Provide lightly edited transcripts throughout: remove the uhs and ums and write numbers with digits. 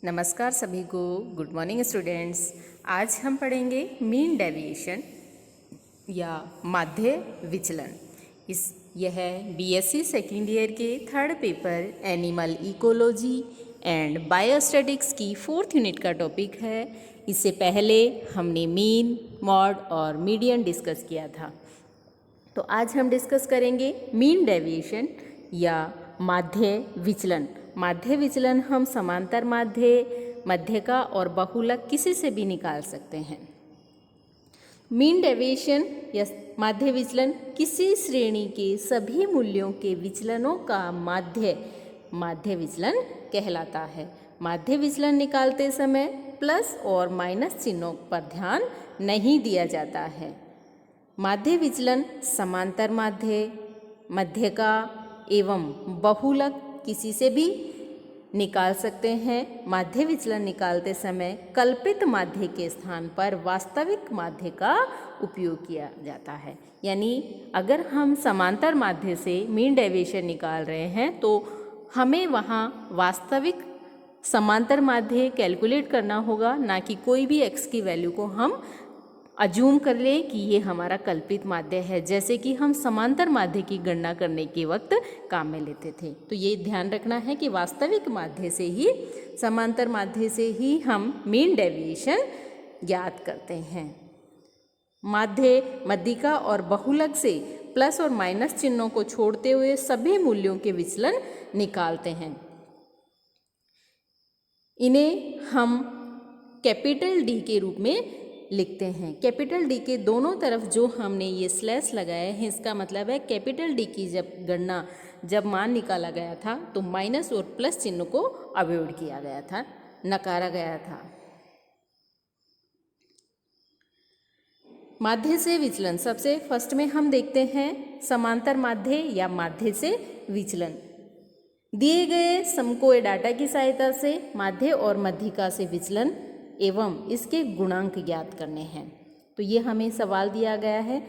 नमस्कार सभी को। Good morning students. आज हम पढ़ेंगे मीन डेविएशन या माध्य विचलन। यह बीएससी सेकेंड ईयर के third paper animal ecology and biostatics की 4th यूनिट का टॉपिक है। इससे पहले हमने मीन, मॉड और मीडियन डिस्कस किया था। तो आज हम डिस्कस करेंगे मीन डेविएशन या माध्य विचलन। माध्य विचलन हम समांतर माध्य, मध्यका और बहुलक किसी से भी निकाल सकते हैं। मीन डेविएशन या माध्य विचलन किसी श्रेणी के सभी मूल्यों के विचलनों का माध्य विचलन कहलाता है। माध्य विचलन निकालते समय प्लस और माइनस चिन्हों पर ध्यान नहीं दिया जाता है। माध्य विचलन समांतर माध्य, मध्यका एवं बहुलक किसी से भी निकाल सकते हैं। माध्य विचलन निकालते समय कल्पित माध्य के स्थान पर वास्तविक माध्य का उपयोग किया जाता है। यानी अगर हम समांतर माध्य से मीन डेविएशन निकाल रहे हैं तो हमें वहाँ वास्तविक समांतर माध्य कैलकुलेट करना होगा, ना कि कोई भी x की वैल्यू को हम अज्यूम कर ले कि ये हमारा कल्पित माध्य है, जैसे कि हम समांतर माध्य की गणना करने के वक्त काम में लेते थे। तो ये ध्यान रखना है कि वास्तविक माध्य से ही, समांतर माध्य से ही हम मीन डेविएशन ज्ञात करते हैं। माध्य, मध्यिका और बहुलक से प्लस और माइनस चिन्हों को छोड़ते हुए सभी मूल्यों के विचलन निकालते हैं। इन्हें हम कैपिटल डी के रूप में लिखते हैं। कैपिटल डी के दोनों तरफ जो हमने ये स्लैश लगाए हैं, इसका मतलब है कैपिटल डी की जब मान निकाला गया था तो माइनस और प्लस चिन्ह को अवॉइड किया गया था, नकारा गया था। माध्य से विचलन, सबसे फर्स्ट में हम देखते हैं समांतर माध्य या माध्य से विचलन। दिए गए समकोण डाटा की सहायता से माध्य और मध्यिका से विचलन एवं इसके गुणांक ज्ञात करने हैं। तो ये हमें सवाल दिया गया है।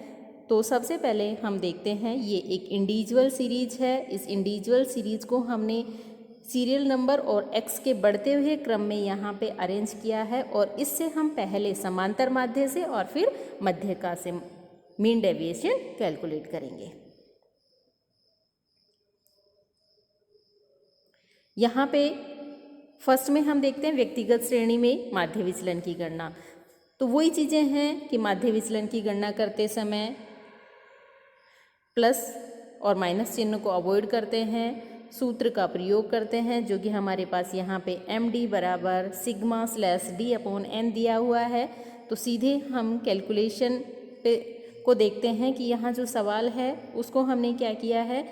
तो सबसे पहले हम देखते हैं, ये एक इंडिविजुअल सीरीज है। इस इंडिविजुअल सीरीज को हमने सीरियल नंबर और x के बढ़ते हुए क्रम में यहाँ पे अरेंज किया है और इससे हम पहले समांतर माध्य से और फिर मध्यका से मीन डेविएशन कैलकुलेट करेंगे। यहाँ पे फर्स्ट में हम देखते हैं व्यक्तिगत श्रेणी में माध्य विचलन की गणना। तो वही चीज़ें हैं कि माध्य विचलन की गणना करते समय प्लस और माइनस चिन्ह को अवॉइड करते हैं, सूत्र का प्रयोग करते हैं, जो कि हमारे पास यहाँ पे md बराबर σ/d/n दिया हुआ है। तो सीधे हम कैलकुलेशन पे को देखते हैं कि यहाँ जो सवाल है उसको हमने क्या किया है,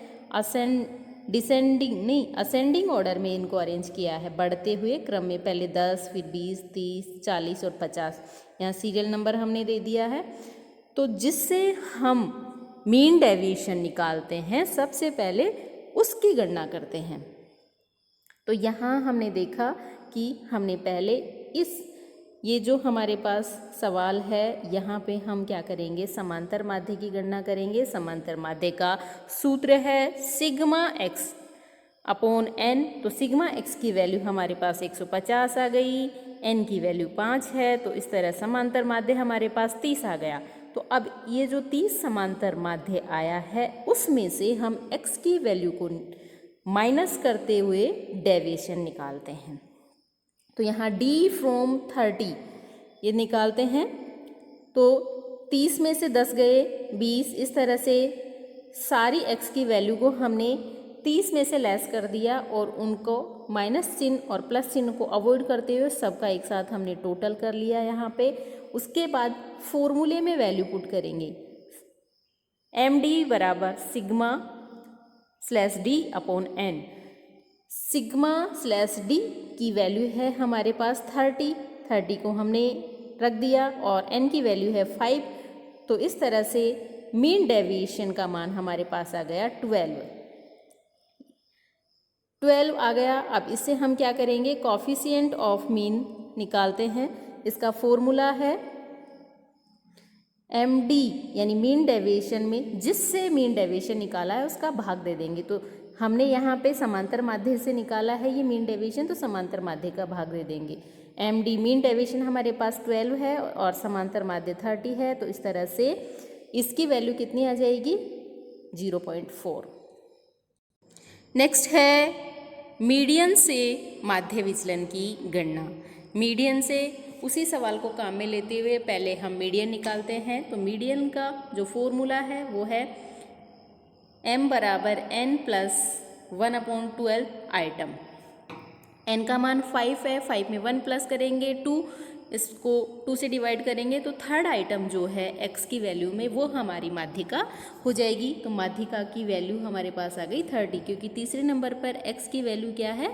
असेंडिंग ऑर्डर में इनको अरेंज किया है, बढ़ते हुए क्रम में, पहले 10 फिर 20 30 40 और 50। यहाँ सीरियल नंबर हमने दे दिया है। तो जिससे हम मीन डेविएशन निकालते हैं सबसे पहले उसकी गणना करते हैं। तो यहाँ हमने देखा कि हमने पहले ये जो हमारे पास सवाल है यहाँ पे हम क्या करेंगे, समांतर माध्य की गणना करेंगे। समांतर माध्य का सूत्र है σx/n। तो σx की वैल्यू हमारे पास 150 आ गई, n की वैल्यू 5 है। तो इस तरह समांतर माध्य हमारे पास 30 आ गया। तो अब ये जो 30 समांतर माध्य आया है उसमें से हम x की वैल्यू को माइनस करते हुए डेविएशन निकालते हैं। तो यहाँ d from 30 ये निकालते हैं। तो 30 में से 10 गए 20, इस तरह से सारी x की वैल्यू को हमने 30 में से लेस कर दिया और उनको माइनस चिन्ह और प्लस चिन्ह को अवॉइड करते हुए सबका एक साथ हमने टोटल कर लिया यहाँ पे। उसके बाद फॉर्मूले में वैल्यू पुट करेंगे, md बराबर σ/d/n। σ/d की वैल्यू है हमारे पास 30 को हमने रख दिया और n की वैल्यू है 5। तो इस तरह से मीन डेविएशन का मान हमारे पास आ गया 12 आ गया। अब इससे हम क्या करेंगे, कोफिशिएंट ऑफ मीन निकालते हैं। इसका फॉर्मूला है md, यानी मीन डेविएशन में जिससे मीन डेविएशन निकाला है उसका भाग दे देंगे। तो हमने यहाँ पे समांतर माध्य से निकाला है ये मीन डेविएशन, तो समांतर माध्य का भाग दे देंगे। MD मीन डेविएशन हमारे पास 12 है और समांतर माध्य 30 है, तो इस तरह से इसकी वैल्यू कितनी आ जाएगी 0.4। नेक्स्ट है मीडियन से माध्य विचलन की गणना। मीडियन से उसी सवाल को काम में लेते हुए पहले हम मीडियन निकालते हैं। तो मीडियन का जो फॉर्मूला है वो है m बराबर n प्लस 1/12 आइटम। n का मान 5 है, 5 में 1 प्लस करेंगे 2, इसको 2 से डिवाइड करेंगे तो थर्ड आइटम जो है x की वैल्यू में वो हमारी माध्यिका हो जाएगी। तो माध्यिका की वैल्यू हमारे पास आ गई 30, क्योंकि तीसरे नंबर पर x की वैल्यू क्या है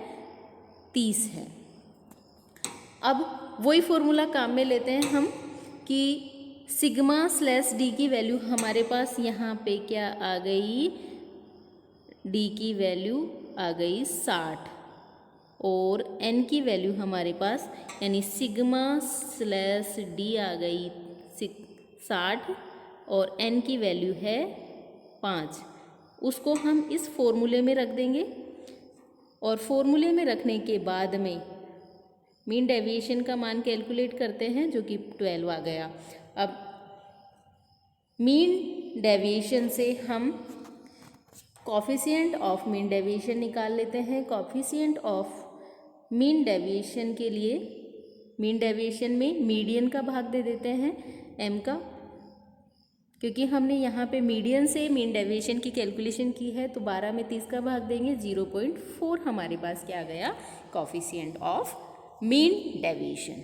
30 है। अब वही फॉर्मूला काम में लेते हैं हम कि सिग्मा स्लैश डी की वैल्यू हमारे पास यहाँ पे क्या आ गई, डी की वैल्यू आ गई 60 और n की वैल्यू हमारे पास यानी सिग्मा स्लैश डी आ गई 60 और n की वैल्यू है 5। उसको हम इस फॉर्मूले में रख देंगे और फॉर्मूले में रखने के बाद में मीन डेविएशन का मान कैलकुलेट करते हैं जो कि 12 आ गया। अब मीन डेविएशन से हम कॉफिशिएंट ऑफ मीन डेविएशन निकाल लेते हैं। कॉफिशिएंट ऑफ मीन डेविएशन के लिए मीन डेविएशन में मीडियन का भाग दे देते हैं m का, क्योंकि हमने यहाँ पे मीडियन से मीन डेविएशन की कैलकुलेशन की है, तो 12 में 30 का भाग देंगे 0.4 हमारे पास क्या आ गया coefficient of mean deviation.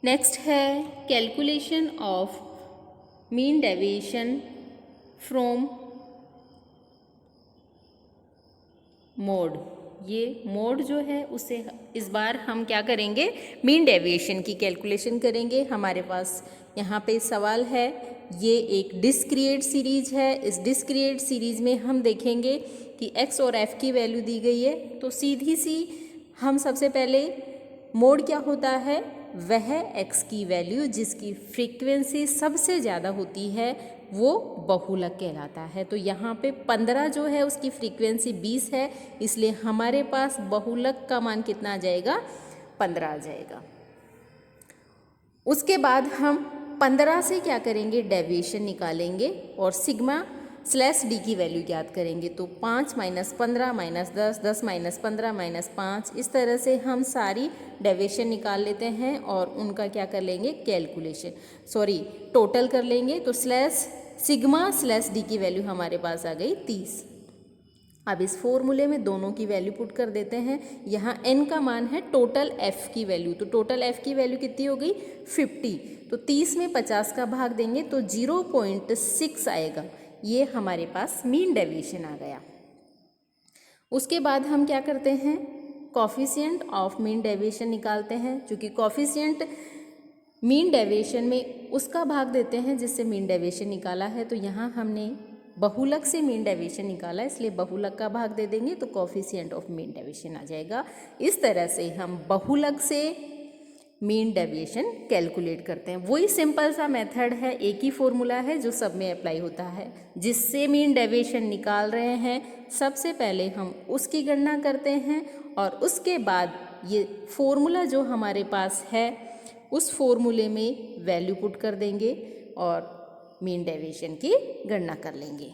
Next है calculation of mean deviation from mode. ये मोड जो है उससे इस बार हम क्या करेंगे मीन डेविएशन की कैलकुलेशन करेंगे। हमारे पास यहाँ पे सवाल है, ये एक डिस्क्रीट सीरीज है। इस डिस्क्रीट सीरीज में हम देखेंगे कि x और f की वैल्यू दी गई है, तो सीधी सी हम सबसे पहले मोड क्या होता है, वह x की वैल्यू जिसकी फ्रीक्वेंसी सबसे ज़्यादा होती है वो बहुलक कहलाता है। तो यहाँ पे 15 जो है उसकी फ्रीक्वेंसी 20 है, इसलिए हमारे पास बहुलक का मान कितना आ जाएगा 15 आ जाएगा। उसके बाद हम 15 से क्या करेंगे डेविएशन निकालेंगे और सिग्मा स्लैश डी की वैल्यू ज्ञात करेंगे। तो 5 माइनस 15 माइनस 10, 10 माइनस 15 माइनस 5, इस तरह से हम सारी डेविएशन निकाल लेते हैं और उनका क्या कर लेंगे टोटल कर लेंगे। तो सिग्मा स्लैश डी की वैल्यू हमारे पास आ गई 30। अब इस फॉर्मूले में दोनों की वैल्यू पुट कर देते हैं। यहाँ n का मान है टोटल f की वैल्यू, तो टोटल f की वैल्यू कितनी हो गई 50। तो 30 में 50 का भाग देंगे तो 0.6 आएगा। ये हमारे पास मीन डेविएशन आ गया। उसके बाद हम क्या करते हैं कॉफिशिएंट ऑफ मीन डेविएशन निकालते हैं। चूँकि कॉफिशिएंट मीन डेविएशन में उसका भाग देते हैं जिससे मीन डेविएशन निकाला है, तो यहाँ हमने बहुलक से मीन डेविएशन निकाला, इसलिए बहुलक का भाग दे देंगे तो कॉफिशिएंट ऑफ मीन डेविएशन आ जाएगा। इस तरह से हम बहुलक से मीन डेविएशन कैलकुलेट करते हैं। वही सिंपल सा मेथड है, एक ही फॉर्मूला है जो सब में अप्लाई होता है। जिससे मीन डेविएशन निकाल रहे हैं सबसे पहले हम उसकी गणना करते हैं और उसके बाद ये फॉर्मूला जो हमारे पास है उस फॉर्मूले में वैल्यू पुट कर देंगे और मीन डेविएशन की गणना कर लेंगे।